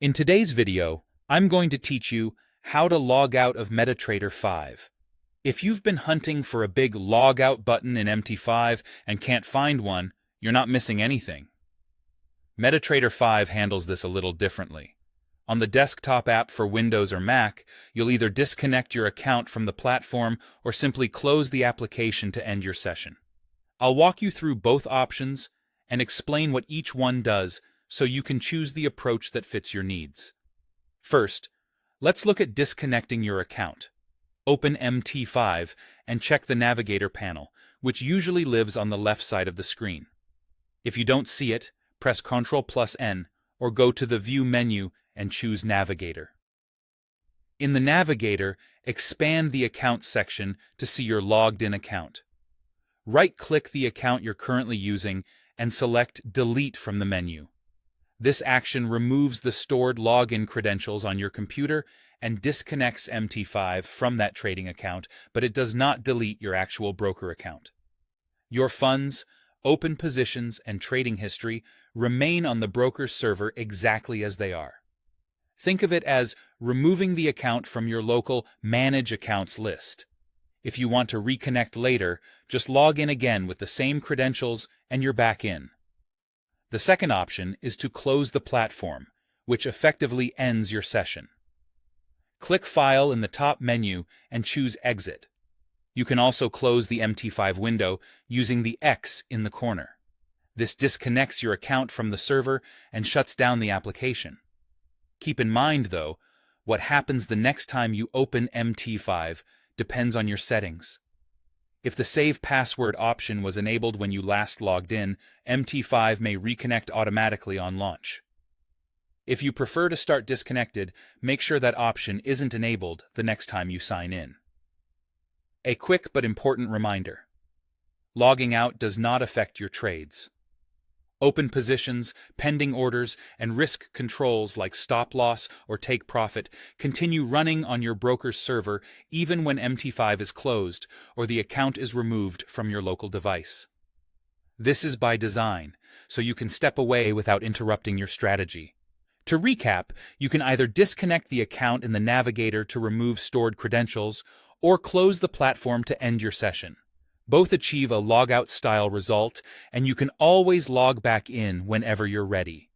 In today's video, I'm going to teach you how to log out of Metatrader 5. If you've been hunting for a big log out button in MT5 and can't find one, you're not missing anything. Metatrader 5 handles this a little differently. On the desktop app for Windows or Mac, you'll either disconnect your account from the platform or simply close the application to end your session. I'll walk you through both options and explain what each one does so you can choose the approach that fits your needs. First, let's look at disconnecting your account. Open MT5 and check the navigator panel, which usually lives on the left side of the screen. If you don't see it, press Ctrl+N or go to the View menu and choose Navigator. In the Navigator, expand the Account section to see your logged-in account. Right-click the account you're currently using and select Delete from the menu. This action removes the stored login credentials on your computer and disconnects MT5 from that trading account, but it does not delete your actual broker account. Your funds, open positions, and trading history remain on the broker's server exactly as they are. Think of it as removing the account from your local Manage Accounts list. If you want to reconnect later, just log in again with the same credentials and you're back in. The second option is to close the platform, which effectively ends your session. Click File in the top menu and choose Exit. You can also close the MT5 window using the X in the corner. This disconnects your account from the server and shuts down the application. Keep in mind, though, what happens the next time you open MT5 depends on your settings. If the Save Password option was enabled when you last logged in, MT5 may reconnect automatically on launch. If you prefer to start disconnected, make sure that option isn't enabled the next time you sign in. A quick but important reminder: logging out does not affect your trades. Open positions, pending orders, and risk controls like stop loss or take profit continue running on your broker's server even when MT5 is closed or the account is removed from your local device. This is by design, so you can step away without interrupting your strategy. To recap, you can either disconnect the account in the Navigator to remove stored credentials or close the platform to end your session. Both achieve a logout style result, and you can always log back in whenever you're ready.